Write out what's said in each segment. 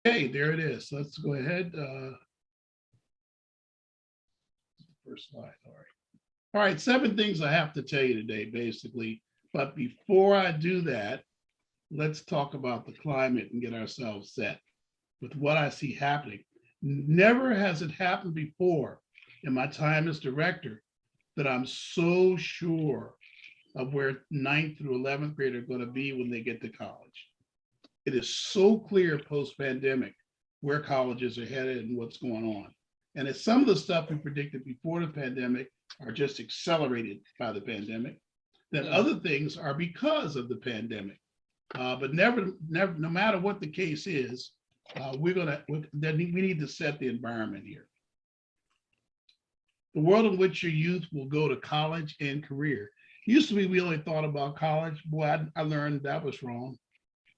Okay, there it is. Let's go ahead. First slide. All right. All right, 7 things I have to tell you today, basically. But before I do that, let's talk about the climate and get ourselves set with what I see happening. Never has it happened before in my time as director that I'm so sure of where 9th through 11th grade are going to be when they get to college. It is so clear post-pandemic where colleges are headed and what's going on. And it's some of the stuff we predicted before the pandemic are just accelerated by the pandemic. Then other things are because of the pandemic. But never, no matter what the case is, we need to set the environment here. The world in which your youth will go to college and career. Used to be we only thought about college. Boy, I learned that was wrong.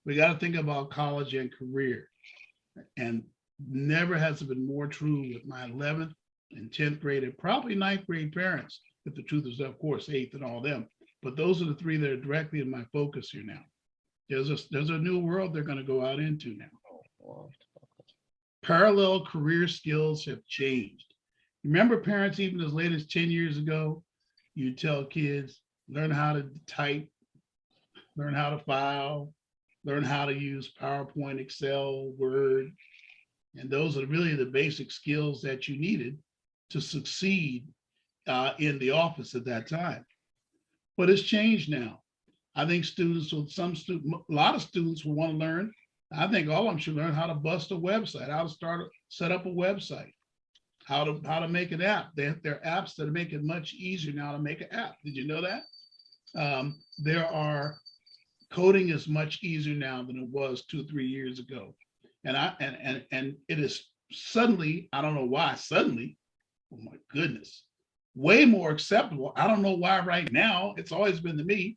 We got to think about college and career. And never has it been more true with my 11th and 10th grade and probably 9th grade parents, if the truth is, of course, 8th and all them. But those are the 3 that are directly in my focus here now. There's a new world they're going to go out into now. Parallel career skills have changed. Remember, parents, even as late as 10 years ago, you tell kids, learn how to type, learn how to file, learn how to use PowerPoint, Excel, Word. And those are really the basic skills that you needed to succeed in the office at that time. But it's changed now. I think a lot of students will want to learn. I think all of them should learn how to bust a website, how to set up a website, how to make an app. There are apps that make it much easier now to make an app. Did you know that? Coding is much easier now than it was 2-3 years ago. And it is suddenly, I don't know why, suddenly, oh my goodness, way more acceptable. I don't know why right now, it's always been to me,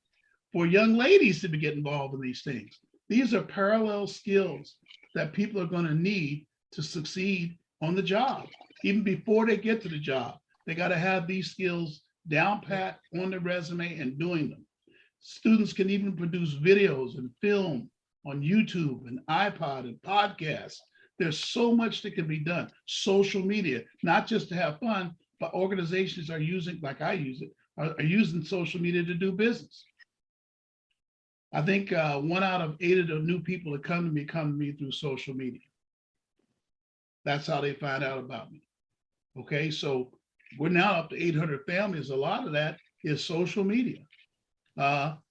for young ladies to get involved in these things. These are parallel skills that people are going to need to succeed on the job. Even before they get to the job, they got to have these skills down pat on the resume and doing them. Students can even produce videos and film on YouTube and iPod and podcasts. There's so much that can be done. Social media, not just to have fun, but organizations are using, like I use it, are using social media to do business. I think 1 out of 8 of the new people that come to me through social media. That's how they find out about me. Okay, so we're now up to 800 families. A lot of that is social media.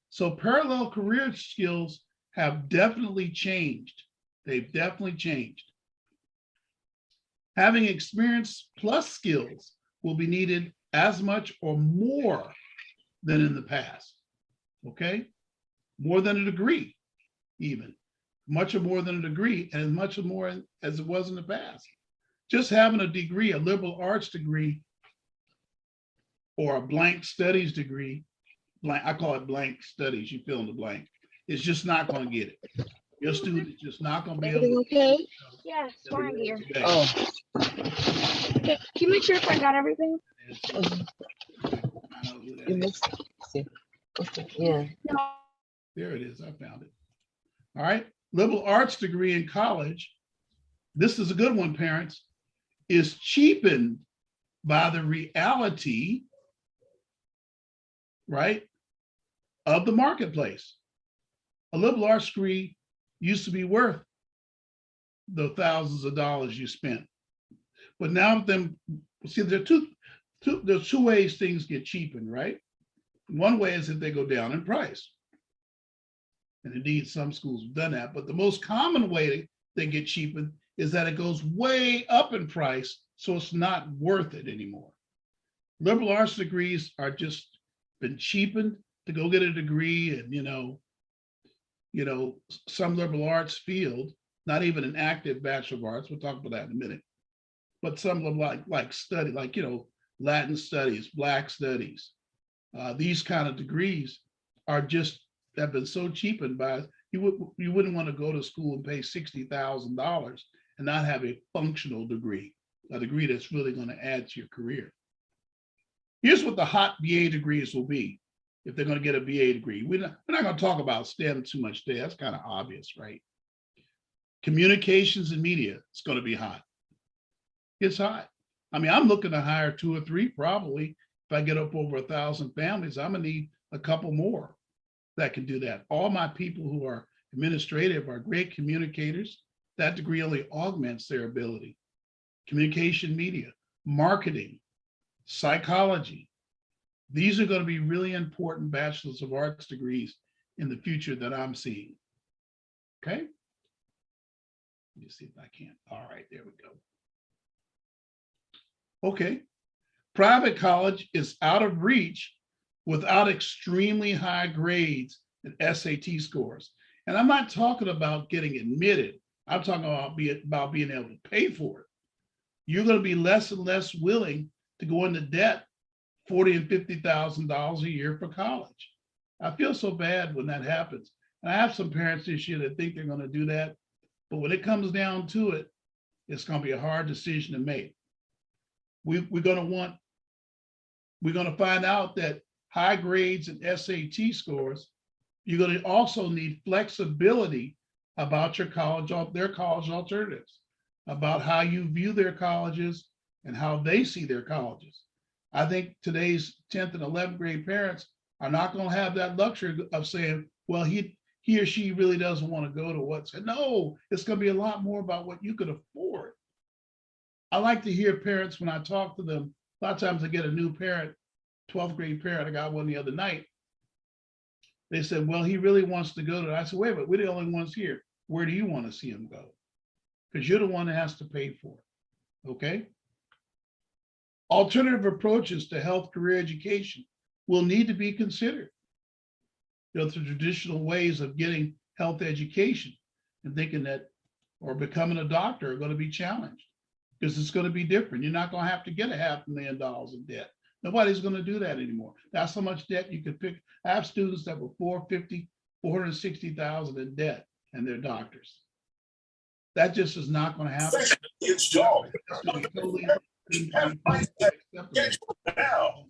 So parallel career skills have definitely changed. They've definitely changed. Having experience plus skills will be needed as much or more than in the past. Okay, more than a degree, even much more than a degree, and as much more as it was in the past. Just having a degree, a liberal arts degree, or a blank studies degree, I call it blank studies, you fill in the blank, it's just not going to get it. Your student is just not going to be able to. Okay? Yeah, it's fine here. Oh. Okay. Can you make sure if I got everything? You missed it. Okay. Yeah. There it is. I found it. All right. Liberal arts degree in college. This is a good one, parents. Is cheapened by the reality, right, of the marketplace. A liberal arts degree used to be worth the thousands of dollars you spent, but now see, there's two ways things get cheapened, right? One way is that they go down in price, and indeed some schools have done that. But the most common way they get cheapened is that it goes way up in price, so it's not worth it anymore. Liberal arts degrees are just been cheapened to go get a degree, and some liberal arts field, not even an active Bachelor of Arts, we'll talk about that in a minute, but some of them like study, like Latin studies, Black studies, these kind of degrees have been so cheapened by, you wouldn't want to go to school and pay $60,000 and not have a functional degree, a degree that's really going to add to your career. Here's what the hot BA degrees will be if they're going to get a BA degree. We're not going to talk about STEM too much today. That's kind of obvious, right? Communications and media, it's going to be hot. It's hot. I mean, I'm looking to hire 2 or 3 probably. If I get up over 1,000 families, I'm gonna need a couple more that can do that. All my people who are administrative are great communicators. That degree only augments their ability. Communication media, marketing, psychology. These are going to be really important bachelor's of arts degrees in the future that I'm seeing. Okay. Let me see if I can. All right, there we go. Okay. Private college is out of reach without extremely high grades and SAT scores. And I'm not talking about getting admitted. I'm talking about being able to pay for it. You're going to be less and less willing to go into debt $40,000 and $50,000 a year for college. I feel so bad when that happens. And I have some parents this year that think they're going to do that. But when it comes down to it, it's going to be a hard decision to make. We're going to find out that high grades and SAT scores, you're going to also need flexibility about their college alternatives, about how you view their colleges and how they see their colleges. I think today's 10th and 11th grade parents are not going to have that luxury of saying, well, he or she really doesn't want to go to what's. No, it's going to be a lot more about what you could afford. I like to hear parents when I talk to them. A lot of times I get a new parent, 12th grade parent. I got one the other night. They said, well, he really wants to go to it. I said, wait a minute, we're the only ones here. Where do you want to see him go? Because you're the one that has to pay for it. Okay. Alternative approaches to health career education will need to be considered. The traditional ways of getting health education and thinking that, or becoming a doctor are going to be challenged because it's going to be different. You're not going to have to get $500,000 in debt. Nobody's going to do that anymore. That's how much debt you could pick. I have students that were $460,000 in debt and they're doctors. That just is not going to happen. It's totally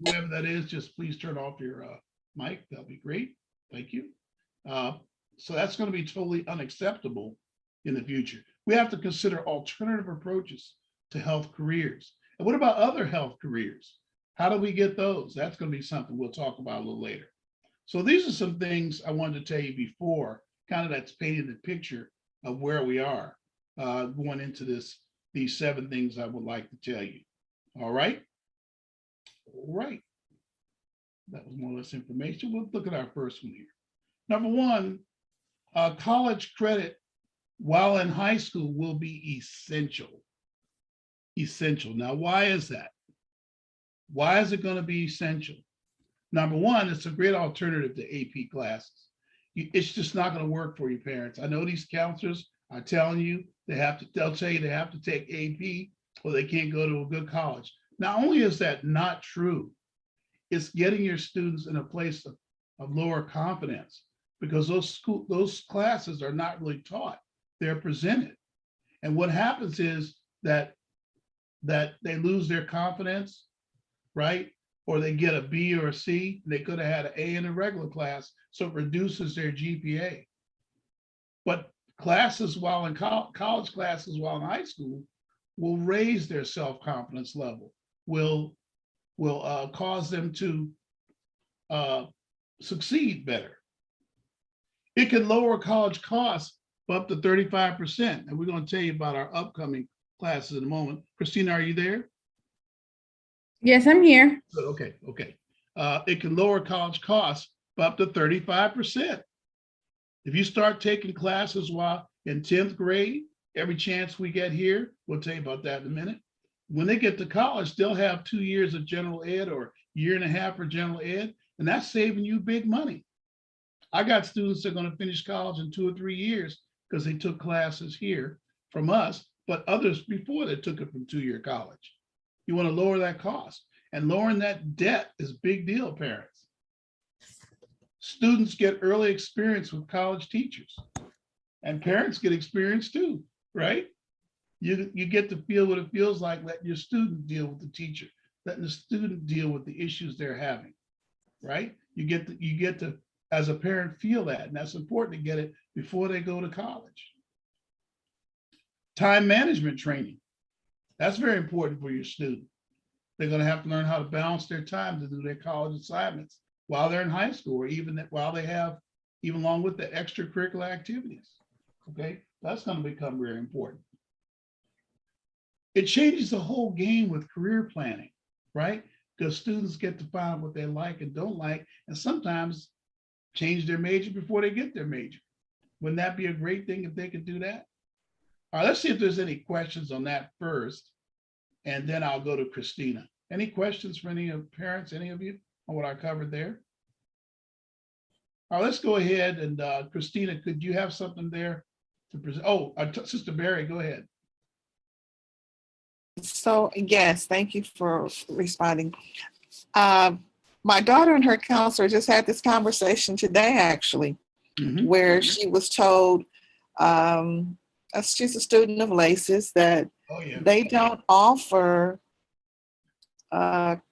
whoever that is, just please turn off your mic. That'll be great. Thank you. So that's going to be totally unacceptable in the future. We have to consider alternative approaches to health careers. And what about other health careers? How do we get those? That's going to be something we'll talk about a little later. So these are some things I wanted to tell you before, kind of that's painting the picture of where we are going into these 7 things I would like to tell you. All right. All right. That was more or less information. We'll look at our first one here. Number 1, college credit while in high school will be essential. Essential. Now, why is that? Why is it going to be essential? Number 1, it's a great alternative to AP classes. It's just not going to work for you parents. I know these counselors are telling you they'll tell you they have to take AP or they can't go to a good college. Not only is that not true, it's getting your students in a place of lower confidence because those classes are not really taught. They're presented. And what happens is that they lose their confidence, right? Or they get a B or a C. They could have had an A in a regular class, so it reduces their GPA. But classes while in college classes while in high school will raise their self-confidence level, will cause them to succeed better. It can lower college costs up to 35%. And we're going to tell you about our upcoming classes in a moment. Christina, are you there? Yes, I'm here. Okay. It can lower college costs up to 35%. If you start taking classes while in 10th grade, every chance we get here, we'll tell you about that in a minute. When they get to college, they'll have 2 years of general ed or 1.5 years for general ed, and that's saving you big money. I got students that are going to finish college in 2 or 3 years because they took classes here from us, but others before they took it from 2-year college. You want to lower that cost, and lowering that debt is a big deal, parents. Students get early experience with college teachers, and parents get experience too, right? You get to feel what it feels like letting your student deal with the teacher, letting the student deal with the issues they're having, right? You get to, as a parent, feel that, and that's important to get it before they go to college. Time management training. That's very important for your student. They're going to have to learn how to balance their time to do their college assignments while they're in high school, or even while they have, even along with the extracurricular activities. Okay, that's going to become very important. It changes the whole game with career planning, right? Because students get to find what they like and don't like, and sometimes change their major before they get their major. Wouldn't that be a great thing if they could do that? All right, let's see if there's any questions on that first, and then I'll go to Christina. Any questions for any of parents, any of you, on what I covered there? All right, let's go ahead and Christina, could you have something there to present? Oh, Sister Barry, go ahead. So yes, thank you for responding. My daughter and her counselor just had this conversation today, actually, where she was told, she's a student of LACES, that they don't offer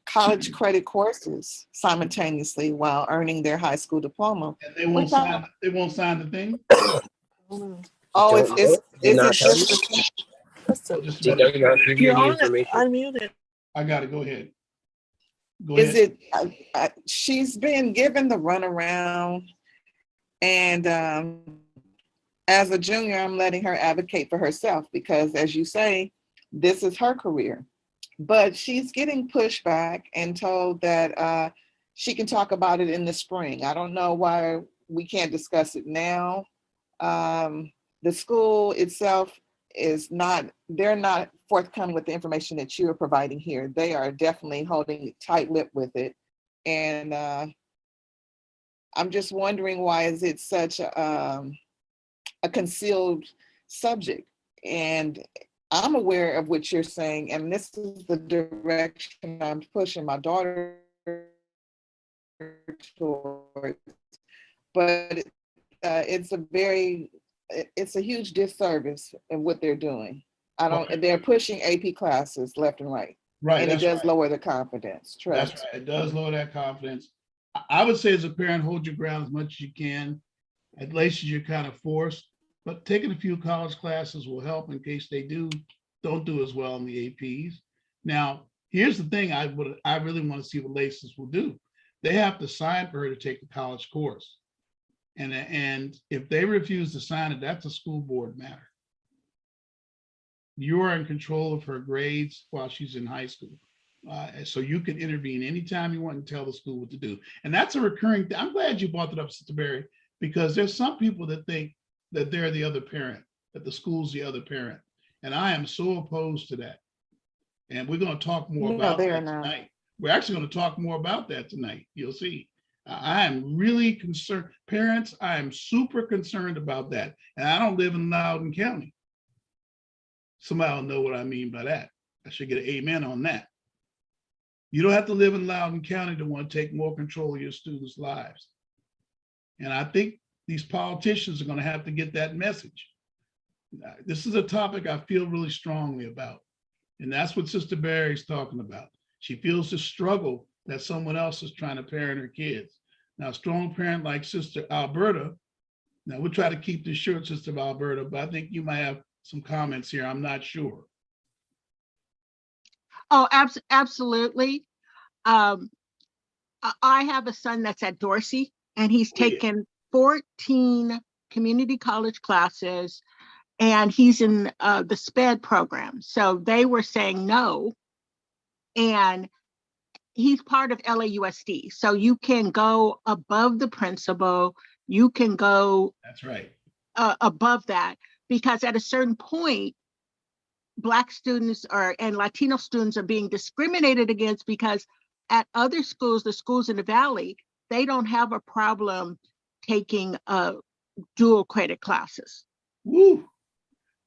college credit courses simultaneously while earning their high school diploma. And they won't sign. They won't sign the thing. Oh, is it just? You're unmuted. I got to go ahead. Go is ahead. it? She's been given the runaround, and as a junior, I'm letting her advocate for herself because, as you say, this is her career. But she's getting pushback and told that she can talk about it in the spring. I don't know why we can't discuss it now. The school itself is not, they're not forthcoming with the information that you are providing here. They are definitely holding tight lip with it. And I'm just wondering, why is it such a concealed subject? And I'm aware of what you're saying, and this is the direction I'm pushing my daughter towards. But it's a huge disservice in what they're doing. They're pushing AP classes left and right. Right. And it does lower the confidence. Trust. That's right. It does lower that confidence. I would say, as a parent, hold your ground as much as you can. At LACES, you're kind of forced, but taking a few college classes will help in case they don't do as well in the APs. Now, here's the thing I really want to see what LACES will do. They have to sign for her to take the college course. And if they refuse to sign it, that's a school board matter. You are in control of her grades while she's in high school. So you can intervene anytime you want and tell the school what to do. And that's a recurring thing. I'm glad you brought that up, Sister Barry, because there's some people that think that they're the other parent, that the school's the other parent. And I am so opposed to that. And we're going to talk more about that tonight. We're actually going to talk more about that tonight. You'll see. I am really concerned. Parents, I am super concerned about that. And I don't live in Loudoun County. Somebody will know what I mean by that. I should get an amen on that. You don't have to live in Loudoun County to want to take more control of your students' lives. And I think these politicians are going to have to get that message. This is a topic I feel really strongly about. And that's what Sister Barry's talking about. She feels the struggle that someone else is trying to parent her kids. Now, a strong parent like Sister Alberta, now we'll try to keep this short, Sister Alberta, but I think you might have some comments here. I'm not sure. Oh, absolutely. I have a son that's at Dorsey, and he's taken 14 community college classes, and he's in the SPED program. So they were saying no, and he's part of LAUSD. So you can go above the principal, you can go that's right above that, because at a certain point, Black students and Latino students are being discriminated against, because at other schools, the schools in the Valley, they don't have a problem taking dual credit classes. Woo!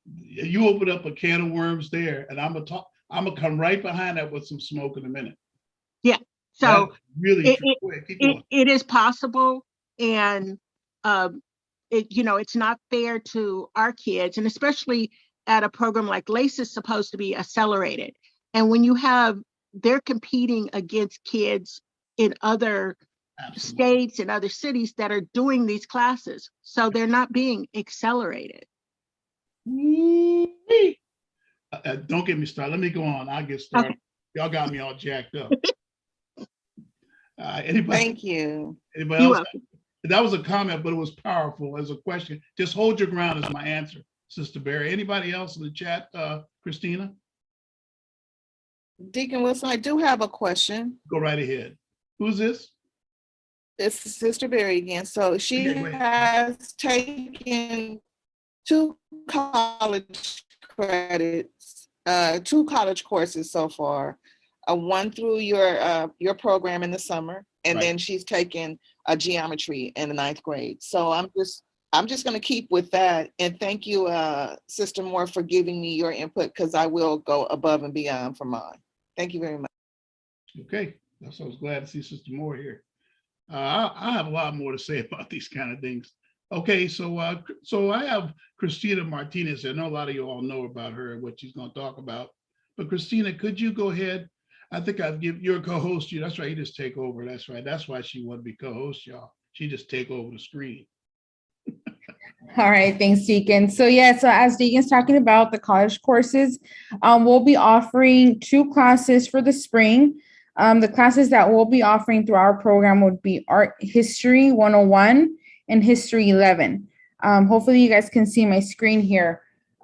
You opened up a can of worms there, and I'm gonna come right behind that with some smoke in a minute. Yeah, so really it is possible, and it's not fair to our kids, and especially at a program like LACE is supposed to be accelerated. And when they're competing against kids in other states and other cities that are doing these classes, so they're not being accelerated. Woo-wee. Don't get me started. Let me go on. I'll get started. Okay. Y'all got me all jacked up. Anybody, Thank you. anybody You else? welcome. That was a comment, but it was powerful as a question. Just hold your ground is my answer, Sister Barry. Anybody else in the chat, Christina? Deacon Wilson, I do have a question. Go right ahead. Who's this? This is Sister Berry again. So she Okay, go ahead. has taken 2 college credits, 2 college courses so far. One through your program in the summer, and Right. then she's taken a geometry in the 9th grade. So I'm just going to keep with that. And thank you, Sister Moore, for giving me your input, because I will go above and beyond for mine. Thank you very much. Okay, so I was glad to see Sister Moore here. I have a lot more to say about these kind of things. Okay, so I have Christina Martinez. I know a lot of you all know about her and what she's going to talk about. But Christina, could you go ahead? I think I'd give your co-host you. That's right, you just take over. That's right. That's why she wanted to be co-host, y'all. She just take over the screen. All right, thanks, Deacon. So yeah, so as Deacon's talking about the college courses, we'll be offering 2 classes for the spring. The classes that we'll be offering through our program would be Art History 101 and History 11. Hopefully you guys can see my screen here.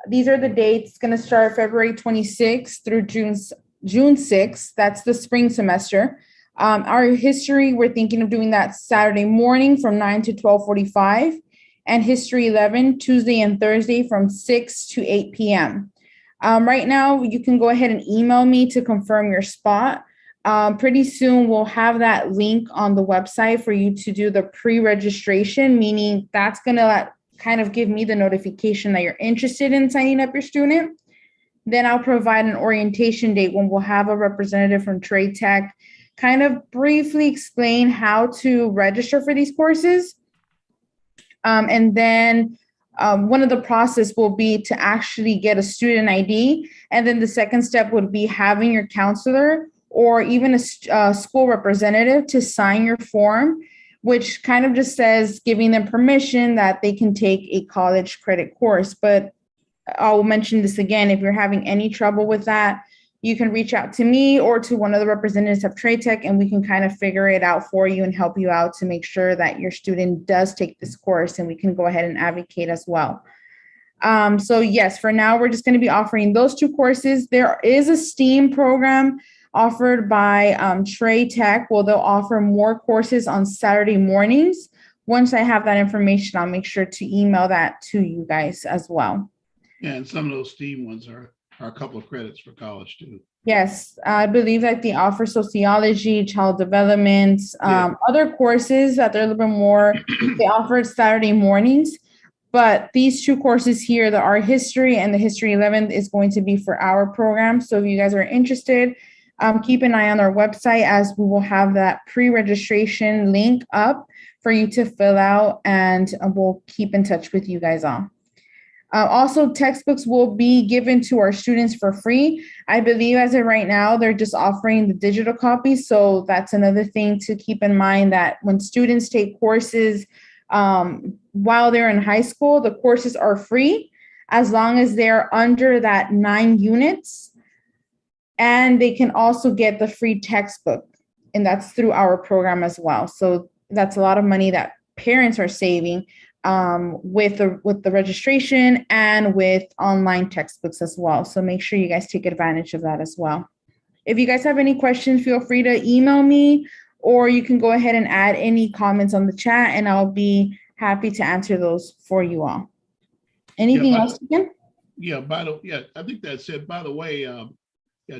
These are the dates. It's going to start February 26th through June 6th. That's the spring semester. Our history, we're thinking of doing that Saturday morning from 9 to 12:45. And History 11, Tuesday and Thursday from 6 to 8 p.m. Right now, you can go ahead and email me to confirm your spot. Pretty soon, we'll have that link on the website for you to do the pre-registration, meaning that's going to kind of give me the notification that you're interested in signing up your student. Then I'll provide an orientation date when we'll have a representative from Trade Tech kind of briefly explain how to register for these courses. And then one of the process will be to actually get a student ID. And then the second step would be having your counselor or even a school representative to sign your form, which kind of just says giving them permission that they can take a college credit course. But I'll mention this again, if you're having any trouble with that, you can reach out to me or to one of the representatives of Trade Tech, and we can kind of figure it out for you and help you out to make sure that your student does take this course, and we can go ahead and advocate as well. So yes, for now, we're just going to be offering those 2 courses. There is a STEAM program offered by Trade Tech. Well, they'll offer more courses on Saturday mornings. Once I have that information, I'll make sure to email that to you guys as well. Yeah, and some of those STEAM ones are a couple of credits for college too. Yes, I believe that they offer sociology, child development, other courses that they're a little bit more, they offer Saturday mornings. But these 2 courses here, the Art History and the History 11, is going to be for our program. So if you guys are interested, keep an eye on our website, as we will have that pre-registration link up for you to fill out, and we'll keep in touch with you guys all. Also, textbooks will be given to our students for free. I believe as of right now, they're just offering the digital copies. So that's another thing to keep in mind, that when students take courses while they're in high school, the courses are free as long as they're under that 9 units. And they can also get the free textbook, and that's through our program as well. So that's a lot of money that parents are saving with the registration and with online textbooks as well. So make sure you guys take advantage of that as well. If you guys have any questions, feel free to email me, or you can go ahead and add any comments on the chat, and I'll be happy to answer those for you all. Anything else again? Yeah, I think that's it. By the way,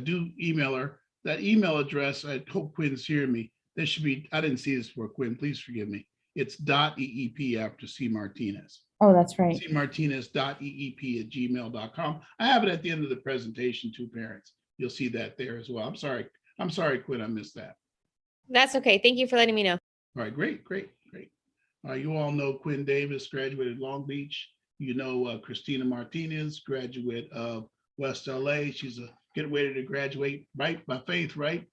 do email her. That email address, I hope Quinn's hearing me. There should be, I didn't see this for Quinn, please forgive me. It's .eep after C Martinez. Oh, that's right. cmartinez.eep@gmail.com. I have it at the end of the presentation too, parents. You'll see that there as well. I'm sorry, Quinn, I missed that. That's okay. Thank you for letting me know. All right, great. You all know Quinn Davis, graduated Long Beach. You know Christina Martinez, graduate of West LA. She's getting ready to graduate, right? By faith, right,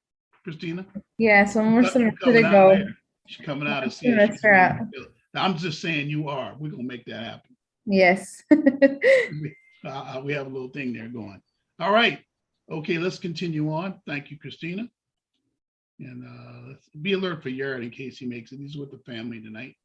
Christina? Yeah, so more semester to go. She's coming out of semester out. I'm just saying you are. We're gonna make that happen. Yes. We have a little thing there going. All right. Okay, let's continue on. Thank you, Christina. And let's be alert for Yared in case he makes it. He's with the family tonight.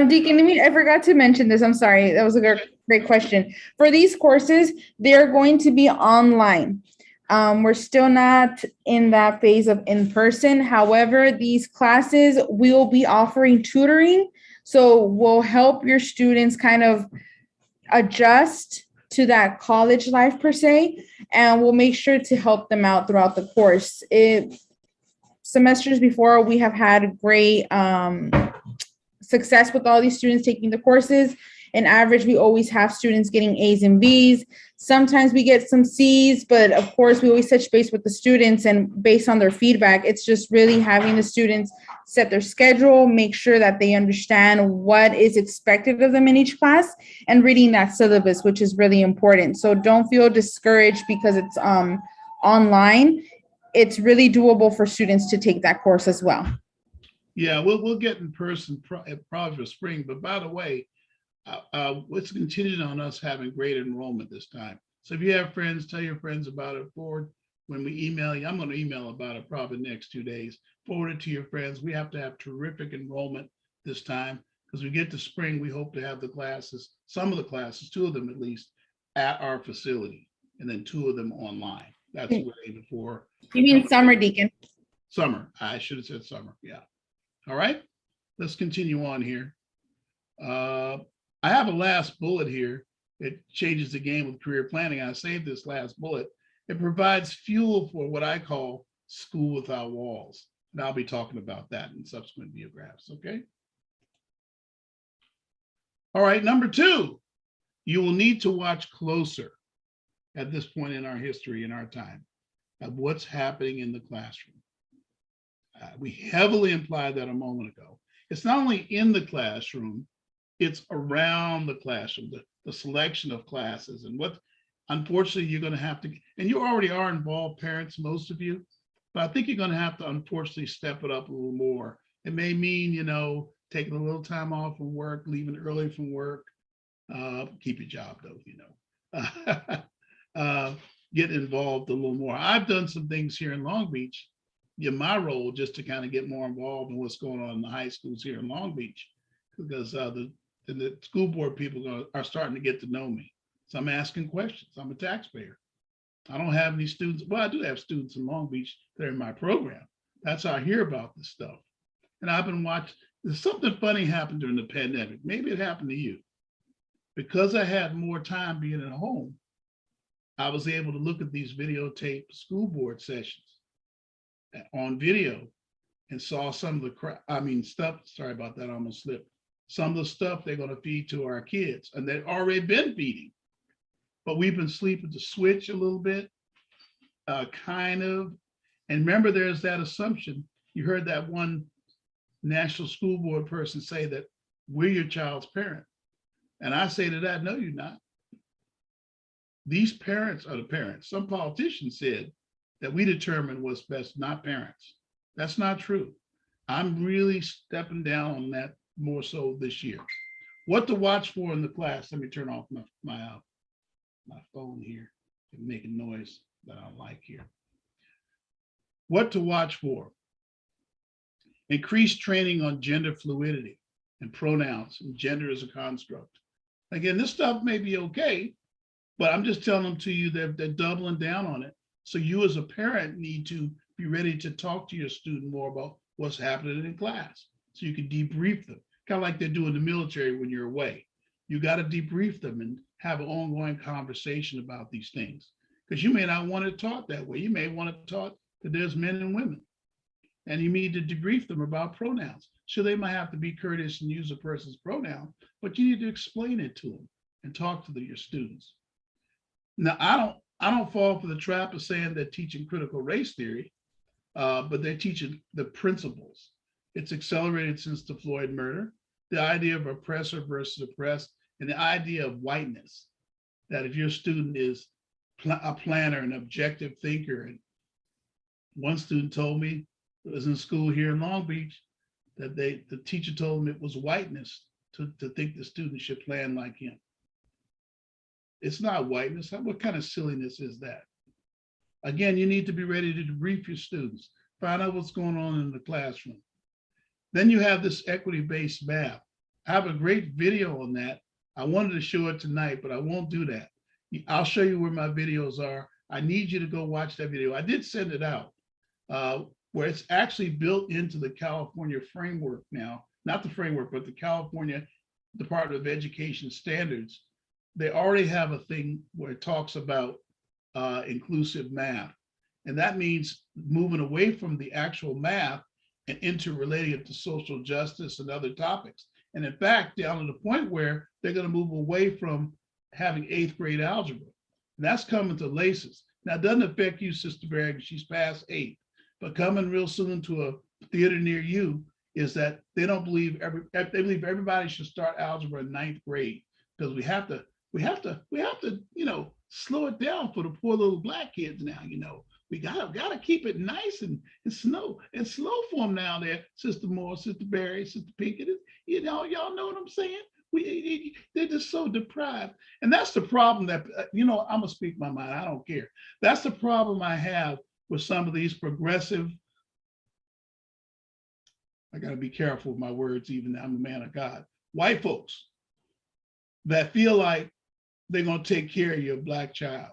Deacon, I forgot to mention this. I'm sorry. That was a great question. For these courses, they're going to be online. We're still not in that phase of in person. However, these classes will be offering tutoring. So we'll help your students kind of adjust to that college life per se, and we'll make sure to help them out throughout the course. Semesters before, we have had great success with all these students taking the courses. In average, we always have students getting A's and B's. Sometimes we get some C's, but of course, we always touch base with the students, and based on their feedback, it's just really having the students set their schedule, make sure that they understand what is expected of them in each class, and reading that syllabus, which is really important. So don't feel discouraged because it's online. It's really doable for students to take that course as well. Yeah, we'll get in person probably for spring. But by the way, it's contingent on us having great enrollment this time. So if you have friends, tell your friends about it. Forward when we email you. I'm going to email about it probably the next 2 days. Forward it to your friends. We have to have terrific enrollment this time because we get to spring. We hope to have the classes, some of the classes, 2 of them at least, at our facility, and then 2 of them online. That's what we're aiming for. You mean summer, Deacon? Summer. I should have said summer. Yeah. All right. Let's continue on here. I have a last bullet here. It changes the game with career planning. I saved this last bullet. It provides fuel for what I call school without walls. And I'll be talking about that in subsequent videographs. Okay. All right. Number 2, you will need to watch closer at this point in our history, in our time, of what's happening in the classroom. We heavily implied that a moment ago. It's not only in the classroom, it's around the classroom, the selection of classes and what, unfortunately, you're going to have to, and you already are involved, parents, most of you, but I think you're going to have to, unfortunately, step it up a little more. It may mean, taking a little time off from work, leaving early from work, keep your job though, get involved a little more. I've done some things here in Long Beach, in my role, just to kind of get more involved in what's going on in the high schools here in Long Beach, because the school board people are starting to get to know me. So I'm asking questions. I'm a taxpayer. I don't have any students. Well, I do have students in Long Beach that are in my program. That's how I hear about this stuff. And I've been watching. There's something funny happened during the pandemic. Maybe it happened to you. Because I had more time being at home, I was able to look at these videotape school board sessions on video and saw some of the stuff. Sorry about that, I almost slipped. Some of the stuff they're going to feed to our kids, and they've already been feeding, but we've been sleeping to switch a little bit, kind of. And remember, there's that assumption. You heard that one national school board person say that we're your child's parent. And I say to that, no, you're not. These parents are the parents. Some politicians said that we determine what's best, not parents. That's not true. I'm really stepping down on that more so this year. What to watch for in the class. Let me turn off my phone here. It's making noise that I don't like here. What to watch for. Increased training on gender fluidity and pronouns and gender as a construct. Again, this stuff may be okay, but I'm just telling them to you that they're doubling down on it. So you as a parent need to be ready to talk to your student more about what's happening in class. So you can debrief them, kind of like they do in the military when you're away. You got to debrief them and have an ongoing conversation about these things. Because you may not want it taught that way. You may want it taught that there's men and women. And you need to debrief them about pronouns. So they might have to be courteous and use a person's pronoun, but you need to explain it to them and talk to your students. Now, I don't fall for the trap of saying they're teaching critical race theory, but they're teaching the principles. It's accelerated since the Floyd murder, the idea of oppressor versus oppressed, and the idea of whiteness, that if your student is a planner, an objective thinker, and one student told me, it was in school here in Long Beach, that the teacher told him it was whiteness to think the student should plan like him. It's not whiteness. What kind of silliness is that? Again, you need to be ready to debrief your students, find out what's going on in the classroom. Then you have this equity-based math. I have a great video on that. I wanted to show it tonight, but I won't do that. I'll show you where my videos are. I need you to go watch that video. I did send it out where it's actually built into the California framework now, not the framework, but the California Department of Education standards. They already have a thing where it talks about inclusive math. And that means moving away from the actual math and into relating it to social justice and other topics. And in fact, down to the point where they're going to move away from having 8th grade algebra. And that's coming to LACES. Now, it doesn't affect you, Sister Barry, because she's past 8. But coming real soon to a theater near you is that they don't believe they believe everybody should start algebra in 9th grade, because we have to, you know, slow it down for the poor little Black kids now, you know. We gotta keep it nice and slow for them now there, Sister Moore, Sister Barry, Sister Pinkett. You know, y'all know what I'm saying? They're just so deprived. And that's the problem that, you know, I'm gonna speak my mind, I don't care. That's the problem I have with some of these progressive, I gotta be careful with my words, even though I'm a man of God, white folks that feel like they're gonna take care of your Black child.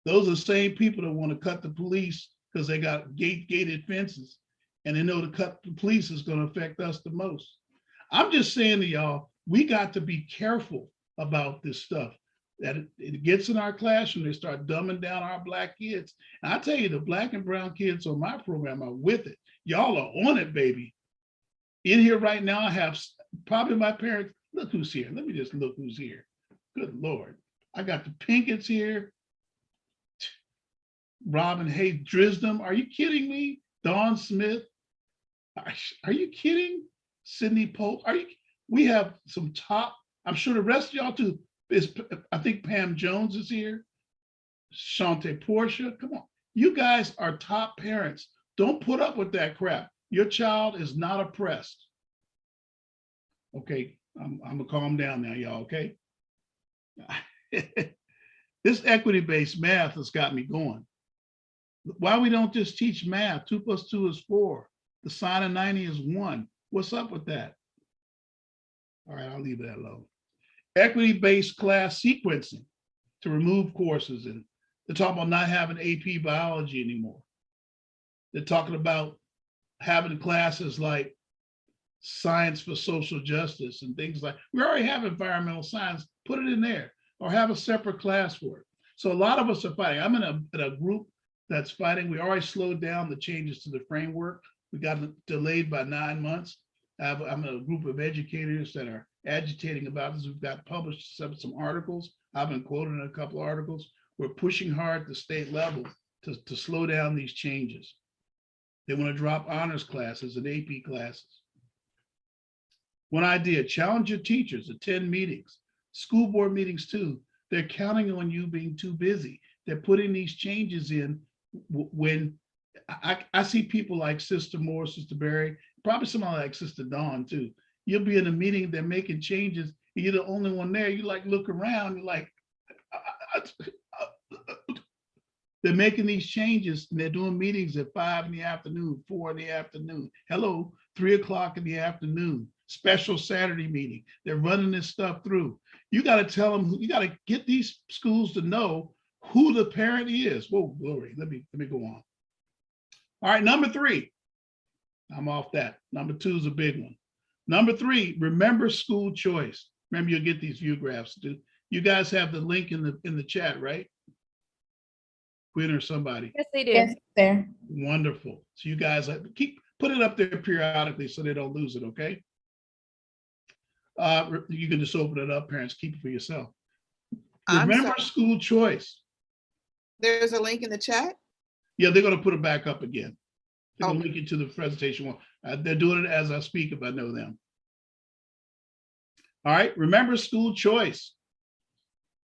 Those are the same people that want to cut the police because they got gated fences, and they know to cut the police is going to affect us the most. I'm just saying to y'all, we got to be careful about this stuff. That it gets in our classroom, they start dumbing down our Black kids. And I tell you, the Black and brown kids on my program are with it. Y'all are on it, baby. In here right now, I have probably my parents. Look who's here. Let me just look who's here. Good Lord. I got the Pinketts here. Robin Hay Drisdom, are you kidding me? Dawn Smith, are you kidding? Sydney Pope, we have some top, I'm sure the rest of y'all too, I think Pam Jones is here. Shante Portia, come on. You guys are top parents. Don't put up with that crap. Your child is not oppressed. Okay, I'm gonna calm down now, y'all, okay? This equity-based math has got me going. Why we don't just teach math? 2 + 2 is 4. The sine of 90 is 1. What's up with that? All right, I'll leave that alone. Equity-based class sequencing to remove courses. And they're talking about not having AP biology anymore. They're talking about having classes like science for social justice and things like, we already have environmental science, put it in there, or have a separate class for it. So a lot of us are fighting. I'm in a group that's fighting. We already slowed down the changes to the framework. We got delayed by 9 months. I'm in a group of educators that are agitating about this. We've got published some articles. I've been quoted in a couple of articles. We're pushing hard at the state level to slow down these changes. They want to drop honors classes and AP classes. One idea, challenge your teachers, attend meetings, school board meetings too. They're counting on you being too busy. They're putting these changes in when I see people like Sister Moore, Sister Barry, probably somebody like Sister Dawn too. You'll be in a meeting, they're making changes, and you're the only one there. You like look around, you're like, they're making these changes and they're doing meetings at 5 in the afternoon, 4 in the afternoon. Hello, 3 o'clock in the afternoon, special Saturday meeting. They're running this stuff through. You got to tell them, you got to get these schools to know who the parent is. Whoa, glory. Let me go on. All right, number 3. I'm off that. Number 2 is a big one. Number 3, remember school choice. Remember, you'll get these view graphs. You guys have the link in the chat, right? Quinn or somebody. Yes, they do. Yes, there. Wonderful. So you guys put it up there periodically so they don't lose it, okay? You can just open it up, parents, keep it for yourself. Remember school choice. There's a link in the chat. Yeah, they're going to put it back up again. They're going to link you to the presentation one. They're doing it as I speak if I know them. All right, remember school choice.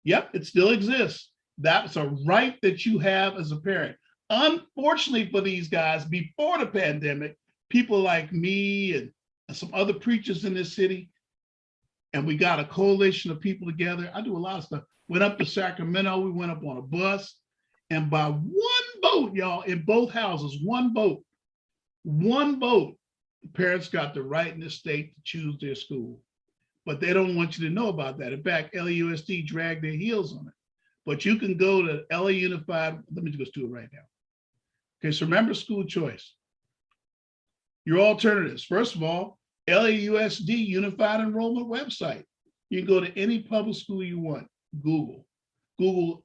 Yep, it still exists. That's a right that you have as a parent. Unfortunately for these guys, before the pandemic, people like me and some other preachers in this city, And we got a coalition of people together. I do a lot of stuff. Went up to Sacramento. We went up on a bus. And by one vote, y'all, in both houses, one vote, the parents got the right in the state to choose their school. But they don't want you to know about that. In fact, LAUSD dragged their heels on it. But you can go to LA Unified. Let me just do it right now. Okay, so remember school choice. Your alternatives. First of all, LAUSD Unified Enrollment website. You can go to any public school you want. Google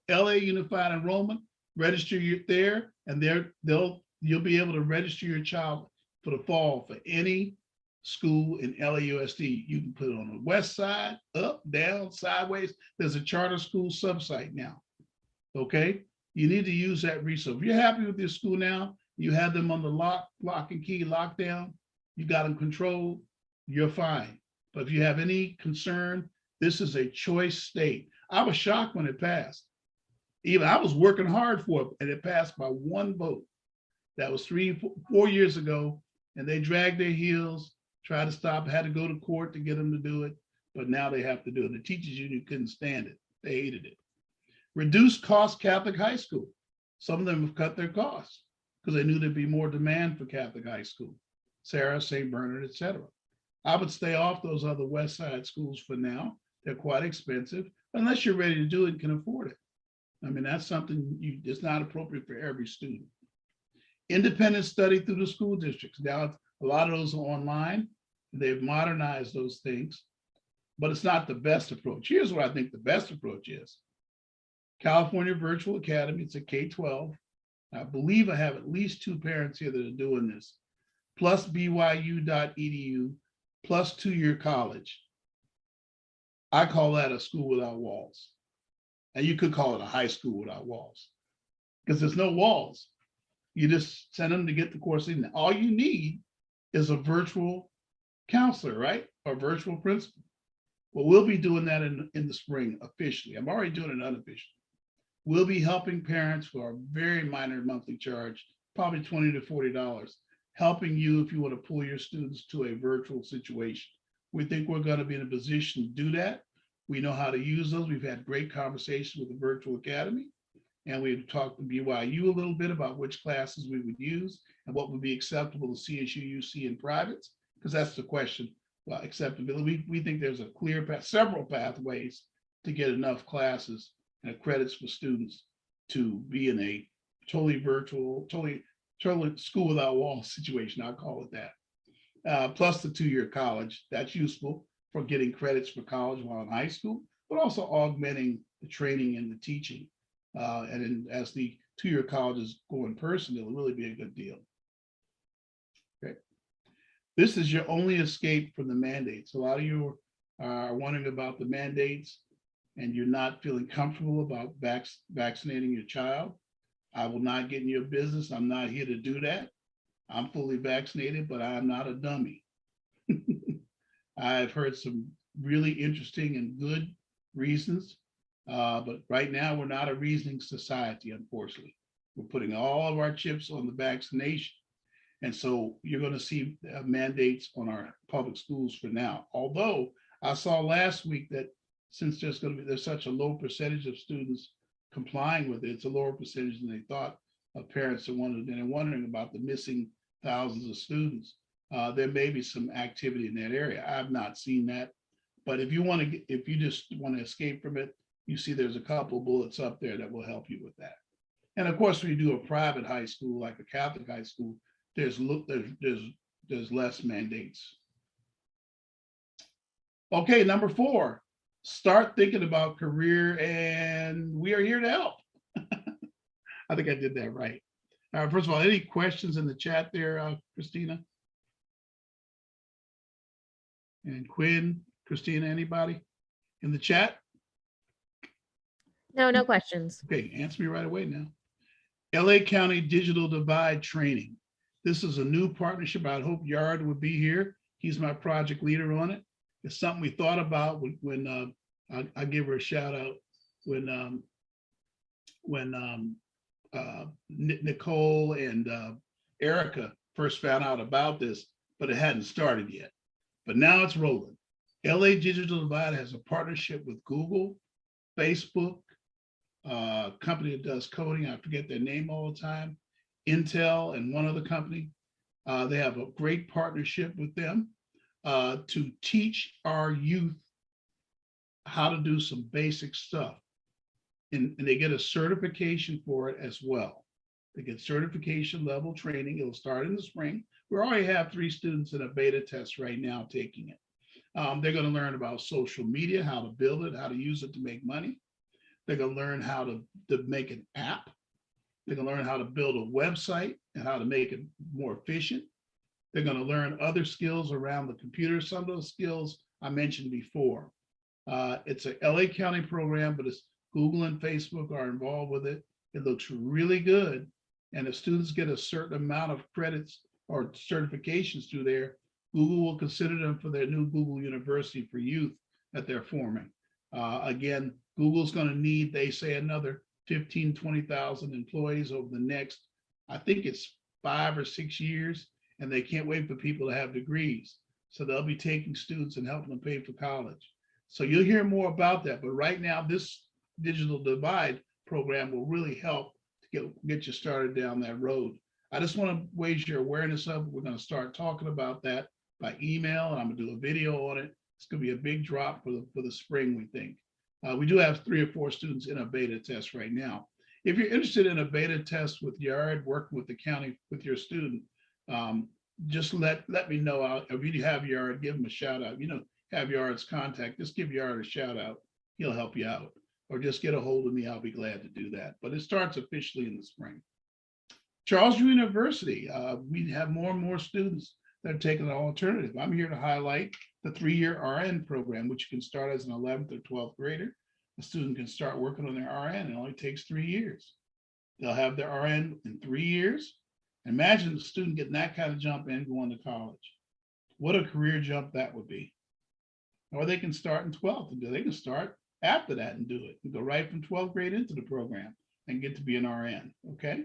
LA Unified Enrollment, register you there, and you'll be able to register your child for the fall for any school in LAUSD. You can put it on the west side, up, down, sideways. There's a charter school subsite now. Okay, you need to use that resource. If you're happy with your school now, you have them on the lock and key lockdown, you got them controlled, you're fine. But if you have any concern, this is a choice state. I was shocked when it passed. Even I was working hard for it, and it passed by one vote. That was 4 years ago, and they dragged their heels, tried to stop, had to go to court to get them to do it, but now they have to do it. The teachers union couldn't stand it. They hated it. Reduced cost Catholic high school. Some of them have cut their costs because they knew there'd be more demand for Catholic high school. Sarah, St. Bernard, etc. I would stay off those other West Side schools for now. They're quite expensive, unless you're ready to do it and can afford it. I mean, that's something it's not appropriate for every student. Independent study through the school districts. Now, a lot of those are online. They've modernized those things, but it's not the best approach. Here's what I think the best approach is. California Virtual Academy, it's a K-12. I believe I have at least 2 parents here that are doing this, plus BYU.edu, plus 2-year college. I call that a school without walls. And you could call it a high school without walls because there's no walls. You just send them to get the course in. All you need is a virtual counselor, right? Or virtual principal. Well, we'll be doing that in the spring officially. I'm already doing it unofficially. We'll be helping parents for a very minor monthly charge, probably $20 to $40, helping you if you want to pull your students to a virtual situation. We think we're going to be in a position to do that. We know how to use those. We've had great conversations with the Virtual Academy, and we've talked to BYU a little bit about which classes we would use and what would be acceptable to CSU, UC, and privates, because that's the question. Well, acceptability. We think there's a clear path, several pathways to get enough classes and credits for students to be in a totally virtual, totally school without walls situation. I'll call it that. Plus the 2-year college. That's useful for getting credits for college while in high school, but also augmenting the training and the teaching. As the 2-year colleges go in person, it'll really be a good deal. Okay. This is your only escape from the mandates. A lot of you are wondering about the mandates and you're not feeling comfortable about vaccinating your child. I will not get in your business. I'm not here to do that. I'm fully vaccinated, but I'm not a dummy. I've heard some really interesting and good reasons, but right now we're not a reasoning society, unfortunately. We're putting all of our chips on the vaccination. And so you're going to see mandates on our public schools for now. Although I saw last week that since there's such a low percentage of students complying with it, it's a lower percentage than they thought of parents that wondering about the missing thousands of students. There may be some activity in that area. I've not seen that, but if you just want to escape from it, you see there's a couple bullets up there that will help you with that. And of course, when you do a private high school, like a Catholic high school, there's less mandates. Okay, number 4, start thinking about career, and we are here to help. I think I did that right. First of all, any questions in the chat there, Christina? And Quinn, Christina, anybody in the chat? No questions. Okay, answer me right away now. LA County Digital Divide Training. This is a new partnership. I hope Yard would be here. He's my project leader on it. It's something we thought about when I give her a shout out when Nicole and Erica first found out about this, but it hadn't started yet. But now it's rolling. LA Digital Divide has a partnership with Google, Facebook, company that does coding. I forget their name all the time. Intel and one other company. They have a great partnership with them to teach our youth how to do some basic stuff. And they get a certification for it as well. They get certification level training. It'll start in the spring. We already have 3 students in a beta test right now taking it. They're going to learn about social media, how to build it, how to use it to make money. They're going to learn how to make an app. They're going to learn how to build a website and how to make it more efficient. They're going to learn other skills around the computer. Some of those skills I mentioned before. It's a LA County program, but it's Google and Facebook are involved with it. It looks really good. And if students get a certain amount of credits or certifications through there, Google will consider them for their new Google University for Youth that they're forming. Again, Google's going to need, they say, another 15, 20,000 employees over the next, I think it's 5 or 6 years, and they can't wait for people to have degrees. So they'll be taking students and helping them pay for college. So you'll hear more about that. But right now, this Digital Divide program will really help to get you started down that road. I just want to raise your awareness of it. We're going to start talking about that by email, and I'm going to do a video on it. It's going to be a big drop for the spring, we think. We do have 3 or 4 students in a beta test right now. If you're interested in a beta test with Yard, working with the county, with your student, just let me know. If you have Yard, give him a shout out. Have Yard's contact, just give Yard a shout out. He'll help you out. Or just get a hold of me. I'll be glad to do that. But it starts officially in the spring. Charles University, we have more and more students that are taking an alternative. I'm here to highlight the 3-year RN program, which you can start as an 11th or 12th grader. The student can start working on their RN. It only takes 3 years. They'll have their RN in 3 years. Imagine the student getting that kind of jump and going to college. What a career jump that would be. Or they can start in 12th and they can start after that and do it. You go right from 12th grade into the program and get to be an RN, okay?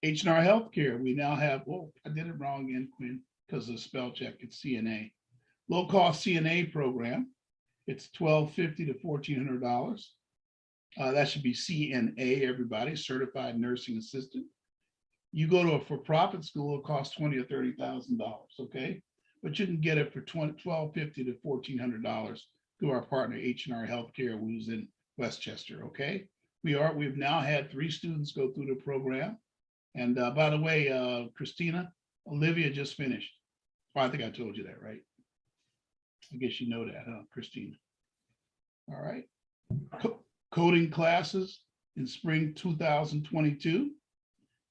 H&R Healthcare, we now have, oh, I did it wrong again, Quinn, because of the spell check, it's CNA. Low-cost CNA program, it's $1,250 to $1,400. That should be CNA, everybody, Certified Nursing Assistant. You go to a for-profit school, it costs $20,000 or $30,000, okay? But you can get it for $1,250 to $1,400 through our partner H&R Healthcare, who's in Westchester, okay? We've now had 3 students go through the program. And by the way, Christina, Olivia just finished. Oh, I think I told you that, right? I guess you know that, huh, Christina? All right. Coding classes in spring 2022.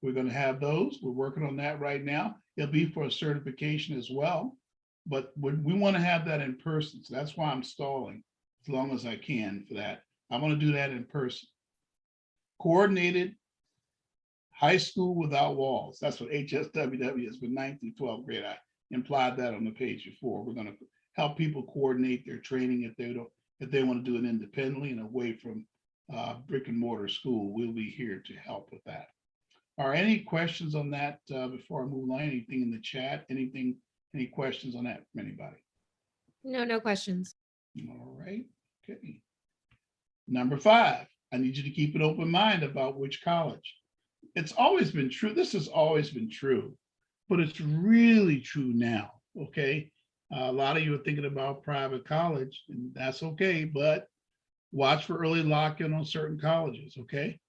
We're going to have those. We're working on that right now. It'll be for a certification as well, but we want to have that in person. So that's why I'm stalling as long as I can for that. I want to do that in person. Coordinated high school without walls. That's what HSWW is for 9th through 12th grade. I implied that on the page before. We're going to help people coordinate their training if they want to do it independently and away from brick and mortar school. We'll be here to help with that. Are any questions on that before I move on? Anything in the chat? Any questions on that from anybody? No questions. All right. Okay. Number 5, I need you to keep an open mind about which college. It's always been true. This has always been true, but it's really true now. Okay. A lot of you are thinking about private college, and that's okay, but watch for early lock-in on certain colleges. Okay.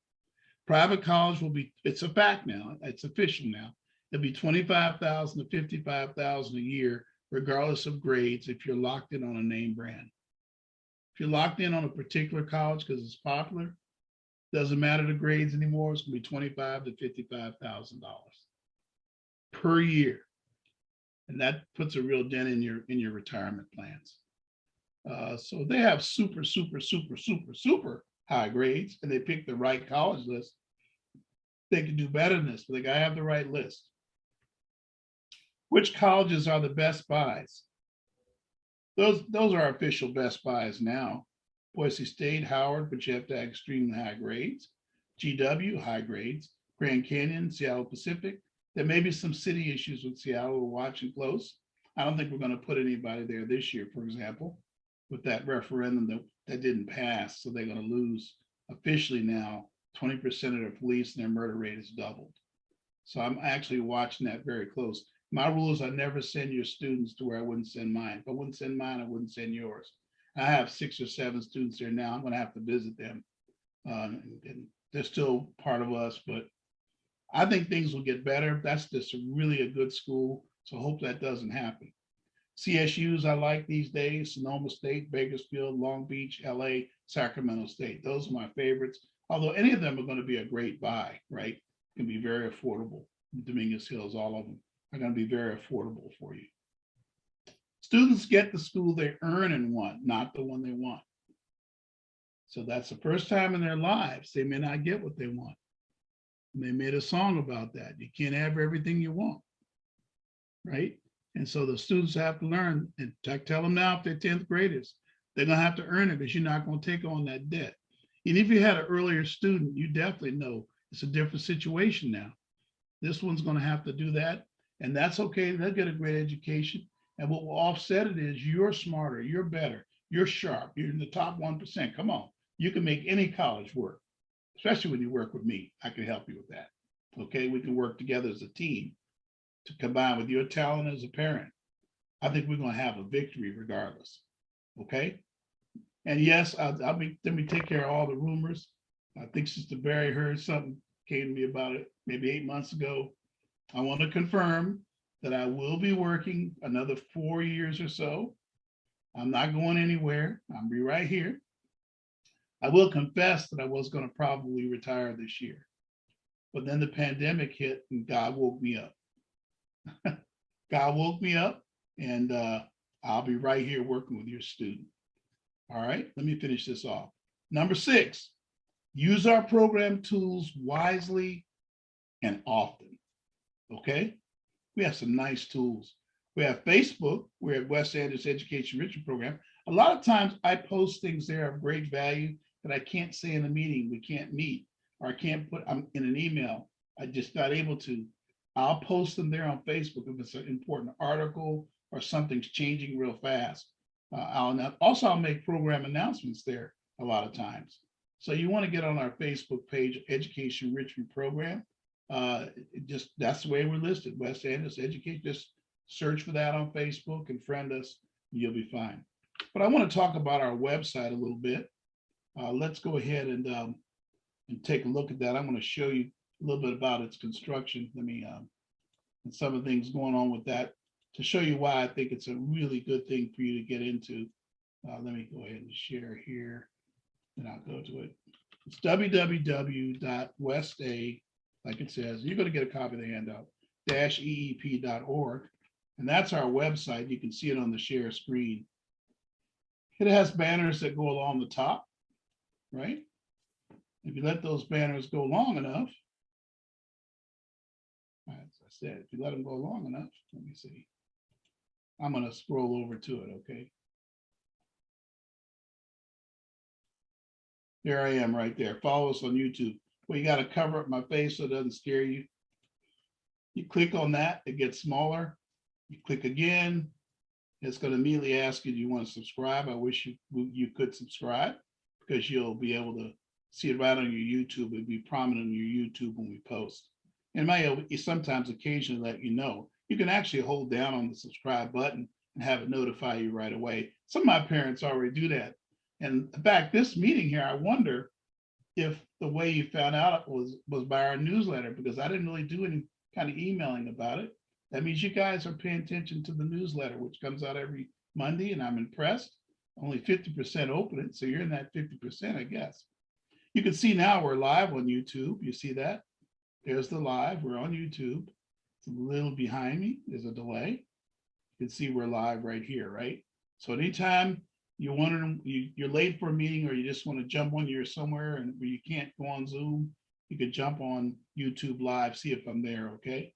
Private college will be, it's a fact now, it's official now. It'll be $25,000 to $55,000 a year, regardless of grades, if you're locked in on a name brand. If you're locked in on a particular college because it's popular, doesn't matter the grades anymore, it's going to be $25,000 to $55,000 per year. And that puts a real dent in your retirement plans. So they have super high grades, and they pick the right college list. They can do better than this, but they gotta have the right list. Which colleges are the best buys? Those are official best buys now. Boise State, Howard, but you have to have extremely high grades. GW, high grades. Grand Canyon, Seattle Pacific. There may be some city issues with Seattle we're watching close. I don't think we're going to put anybody there this year, for example, with that referendum that didn't pass. So they're going to lose officially now 20% of their police and their murder rate is doubled. So I'm actually watching that very close. My rule is I never send your students to where I wouldn't send mine. If I wouldn't send mine, I wouldn't send yours. I have 6 or 7 students there now. I'm going to have to visit them. And they're still part of us, but I think things will get better. That's just really a good school. So I hope that doesn't happen. CSUs I like these days: Sonoma State, Bakersfield, Long Beach, LA, Sacramento State. Those are my favorites. Although any of them are going to be a great buy, right? Can be very affordable. Dominguez Hills, all of them are going to be very affordable for you. Students get the school they earn and want, not the one they want. So that's the first time in their lives they may not get what they want. And they made a song about that. You can't have everything you want, right? And so the students have to learn, and I tell them now, if they're 10th graders, they're gonna have to earn it because you're not gonna take on that debt. And if you had an earlier student, you definitely know it's a different situation now. This one's gonna have to do that, and that's okay. They'll get a great education. And what will offset it is you're smarter, you're better, you're sharp, you're in the top 1%. Come on, you can make any college work, especially when you work with me. I can help you with that. Okay, we can work together as a team to combine with your talent as a parent. I think we're going to have a victory regardless. Okay. And yes, let me take care of all the rumors. I think Sister Barry heard something, came to me about it maybe 8 months ago. I want to confirm that I will be working another 4 years or so. I'm not going anywhere. I'll be right here. I will confess that I was going to probably retire this year, but then the pandemic hit and God woke me up. God woke me up, and I'll be right here working with your student. All right, let me finish this off. Number 6, use our program tools wisely and often. Okay, we have some nice tools. We have Facebook. We're at West Sanders Education Enrichment Program. A lot of times I post things there of great value that I can't say in a meeting. We can't meet, or I can't put in an email. I just not able to. I'll post them there on Facebook if it's an important article or something's changing real fast. I'll make program announcements there a lot of times. So you want to get on our Facebook page, Education Enrichment Program. That's the way we're listed, West Sanders Education. Just search for that on Facebook and friend us, and you'll be fine. But I want to talk about our website a little bit. Let's go ahead and take a look at that. I'm going to show you a little bit about its construction. Let me and some of the things going on with that to show you why I think it's a really good thing for you to get into. Let me go ahead and share here, and I'll go to it. It's www.westa, like it says. You're going to get a copy of the handout, -eep.org, and that's our website. You can see it on the share screen. It has banners that go along the top, right? If you let those banners go long enough, as I said, if you let them go long enough, let me see. I'm going to scroll over to it, okay? There I am right there. Follow us on YouTube. Well, you got to cover up my face so it doesn't scare you. You click on that, it gets smaller. You click again, it's going to immediately ask you, do you want to subscribe? I wish you could subscribe, because you'll be able to see it right on your YouTube. It'd be prominent on your YouTube when we post. And it sometimes occasionally let you know. You can actually hold down on the subscribe button and have it notify you right away. Some of my parents already do that. And in fact, this meeting here, I wonder if the way you found out was by our newsletter, because I didn't really do any kind of emailing about it. That means you guys are paying attention to the newsletter, which comes out every Monday, and I'm impressed. Only 50% open it, so you're in that 50%, I guess. You can see now we're live on YouTube. You see that? There's the live. We're on YouTube. It's a little behind me. There's a delay. You can see we're live right here, right? So anytime you're late for a meeting, or you just want to jump on, you're somewhere and where you can't go on Zoom, you could jump on YouTube Live, see if I'm there, okay?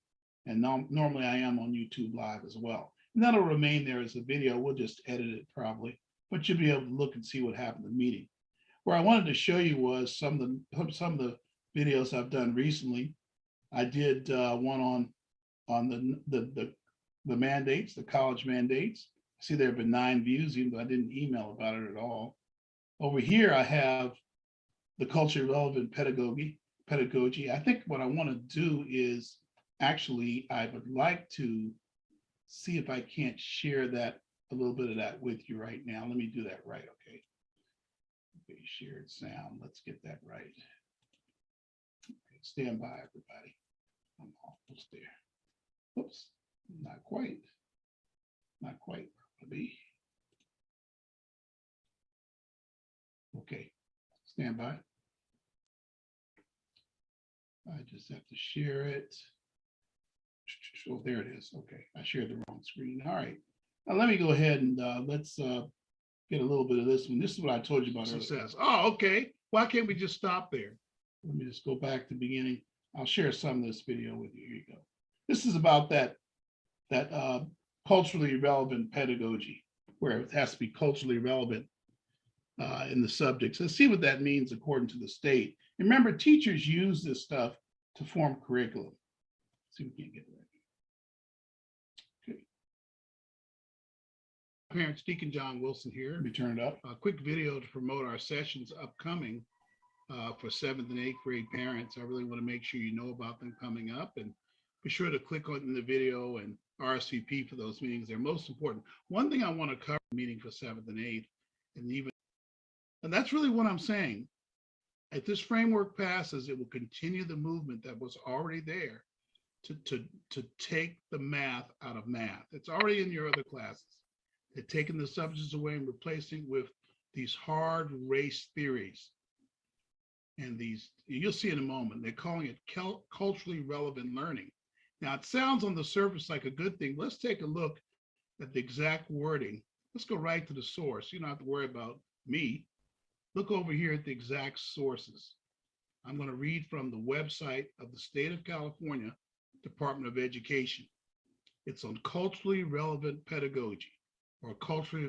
And normally I am on YouTube Live as well. And that'll remain there as a video. We'll just edit it probably, but you'll be able to look and see what happened in the meeting. Where I wanted to show you was some of the videos I've done recently. I did one on the the mandates, the college mandates. See, there have been 9 views, even though I didn't email about it at all. Over here, I have the culturally relevant pedagogy. I think what I want to do is actually, I would like to see if I can't share that, a little bit of that with you right now. Let me do that right, okay? Okay, shared sound, let's get that right. Okay, stand by, everybody. I'm almost there. Oops, not quite. Not quite, maybe. Okay, stand by. I just have to share it. Oh, there it is. Okay, I shared the wrong screen. All right. Now let me go ahead and let's get a little bit of this one. This is what I told you about earlier. Oh, okay. Why can't we just stop there? Let me just go back to the beginning. I'll share some of this video with you. Here you go. This is about that culturally relevant pedagogy, where it has to be culturally relevant in the subjects. Let's see what that means according to the state. And remember, teachers use this stuff to form curriculum. Let's see if we can get it right. Okay. Parents, Deacon John Wilson here. Let me turn it up. A quick video to promote our sessions upcoming for 7th and 8th grade parents. I really want to make sure you know about them coming up, and be sure to click on the video and RSVP for those meetings. They're most important. One thing I want to cover, meeting for 7th and 8th, and that's really what I'm saying. If this framework passes, it will continue the movement that was already there to take the math out of math. It's already in your other classes. They're taking the subjects away and replacing with these hard race theories. And these, you'll see in a moment, they're calling it culturally relevant learning. Now, it sounds on the surface like a good thing. Let's take a look at the exact wording. Let's go right to the source. You don't have to worry about me. Look over here at the exact sources. I'm going to read from the website of the State of California Department of Education. It's on culturally relevant pedagogy, or culturally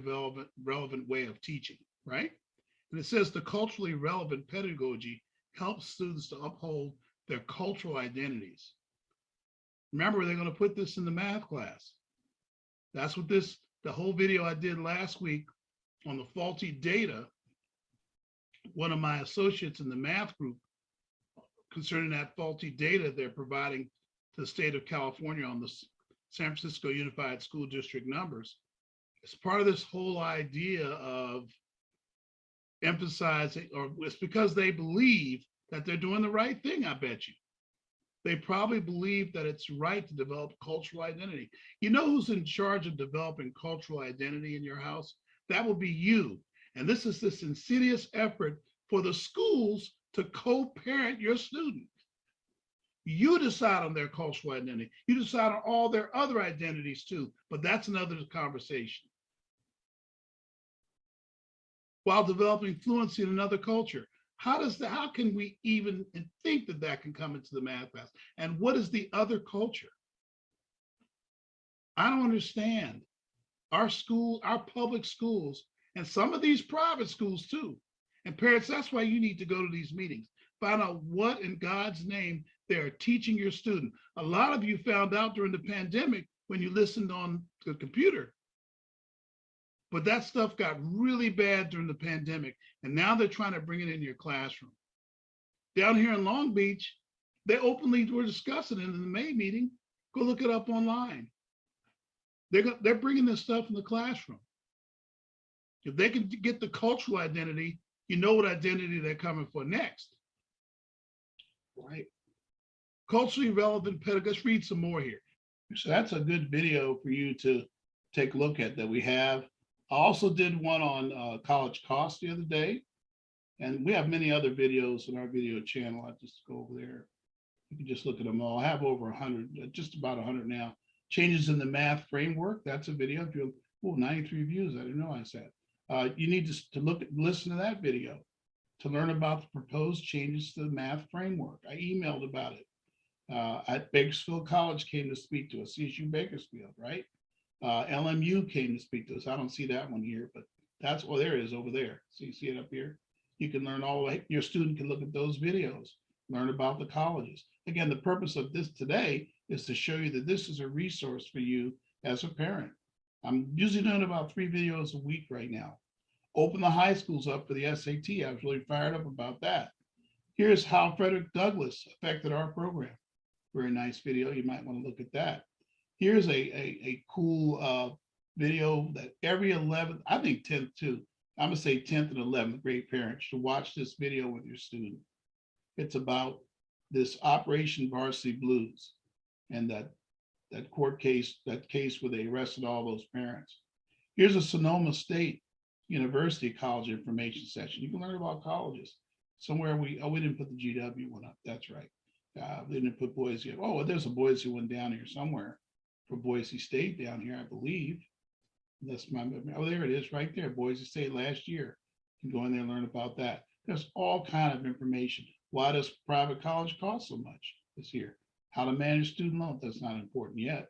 relevant way of teaching, right? And it says the culturally relevant pedagogy helps students to uphold their cultural identities. Remember, they're going to put this in the math class. That's what the whole video I did last week on the faulty data, one of my associates in the math group, concerning that faulty data they're providing to the state of California on the San Francisco Unified School District numbers. It's part of this whole idea of emphasizing, or it's because they believe that they're doing the right thing, I bet you. They probably believe that it's right to develop cultural identity. You know who's in charge of developing cultural identity in your house? That will be you. And this is this insidious effort for the schools to co-parent your student. You decide on their cultural identity. You decide on all their other identities too, but that's another conversation. While developing fluency in another culture. How can we even think that that can come into the math class? And what is the other culture? I don't understand. Our public schools, and some of these private schools too. And parents, that's why you need to go to these meetings. Find out what in God's name they're teaching your student. A lot of you found out during the pandemic when you listened on the computer. But that stuff got really bad during the pandemic, and now they're trying to bring it in your classroom. Down here in Long Beach, they openly were discussing it in the May meeting. Go look it up online. They're bringing this stuff in the classroom. If they can get the cultural identity, you know what identity they're coming for next, right? Culturally relevant pedagogy. Let's read some more here. So that's a good video for you to take a look at that we have. I also did one on college costs the other day, and we have many other videos in our video channel. I just go over there. You can just look at them all. I have over 100, just about 100 now. Changes in the math framework. That's a video. If you 93 views, I didn't realize that. You need to listen to that video to learn about the proposed changes to the math framework. I emailed about it. At Bakersfield College came to speak to us. CSU Bakersfield, right? LMU came to speak to us. I don't see that one here, but that's, well, there it is over there. So you see it up here. You can learn your student can look at those videos, learn about the colleges. Again, the purpose of this today is to show you that this is a resource for you as a parent. I'm usually doing about 3 videos a week right now. Open the high schools up for the SAT. I was really fired up about that. Here's how Frederick Douglass affected our program. Very nice video. You might want to look at that. Here's a cool video that every 11th, I think 10th too, I'm gonna say 10th and 11th grade parents should watch this video with your student. It's about this Operation Varsity Blues and that court case, that case where they arrested all those parents. Here's a Sonoma State University college information session. You can learn about colleges. Somewhere we didn't put the GW one up. That's right. They didn't put Boise up. Oh, there's a Boise one down here somewhere for Boise State down here, I believe. That's my memory. Oh, there it is right there. Boise State last year. You can go in there and learn about that. There's all kind of information. Why does private college cost so much this year? How to manage student loans. That's not important yet.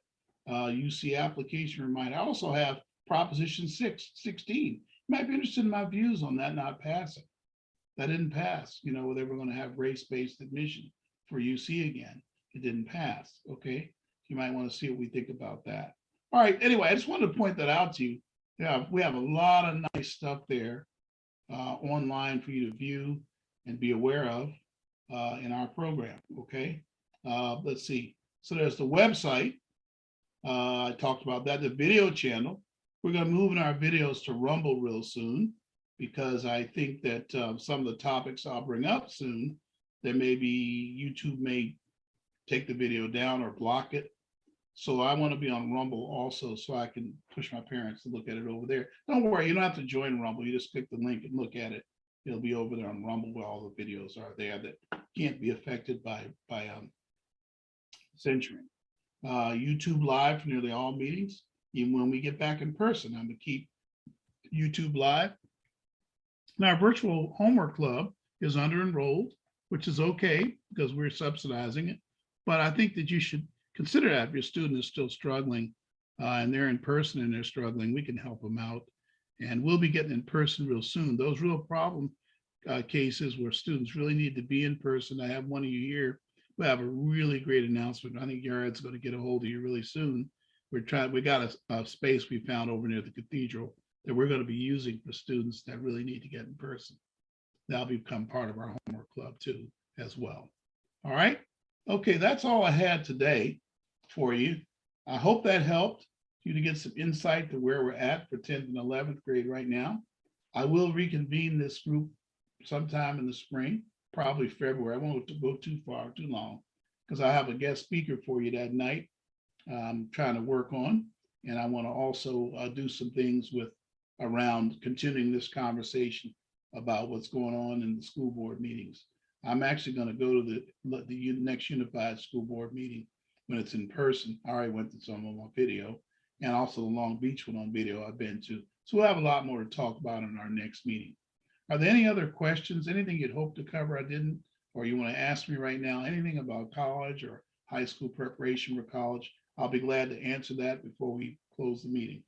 UC application reminder. I also have Proposition 16. You might be interested in my views on that not passing. That didn't pass. You know, they were going to have race-based admission for UC again. It didn't pass. Okay. You might want to see what we think about that. All right. Anyway, I just wanted to point that out to you. Yeah, we have a lot of nice stuff there online for you to view and be aware of in our program. Okay. Let's see. So there's the website. I talked about that. The video channel. We're going to move in our videos to Rumble real soon because I think that some of the topics I'll bring up soon, there may be YouTube may take the video down or block it. So I want to be on Rumble also so I can push my parents to look at it over there. Don't worry, you don't have to join Rumble. You just click the link and look at it. It'll be over there on Rumble where all the videos are there that can't be affected by censoring. YouTube Live for nearly all meetings. Even when we get back in person, I'm going to keep YouTube Live. Now, our virtual homework club is under enrolled, which is okay because we're subsidizing it. But I think that you should consider that if your student is still struggling and they're in person and they're struggling, we can help them out. And we'll be getting in person real soon. Those real problem cases where students really need to be in person. I have one of you here. We have a really great announcement. I think Yared's going to get a hold of you really soon. We got a space we found over near the cathedral that we're going to be using for students that really need to get in person. That'll become part of our homework club too, as well. All right. Okay, that's all I had today for you. I hope that helped you to get some insight to where we're at for 10th and 11th grade right now. I will reconvene this group sometime in the spring, probably February. I won't go too far, too long, because I have a guest speaker for you that night I'm trying to work on. And I want to also do some things around continuing this conversation about what's going on in the school board meetings. I'm actually going to go to the next unified school board meeting when it's in person. I already went to some on video, and also the Long Beach one on video I've been to. So we'll have a lot more to talk about in our next meeting. Are there any other questions, anything you'd hope to cover I didn't, or you want to ask me right now, anything about college or high school preparation for college? I'll be glad to answer that before we close the meeting.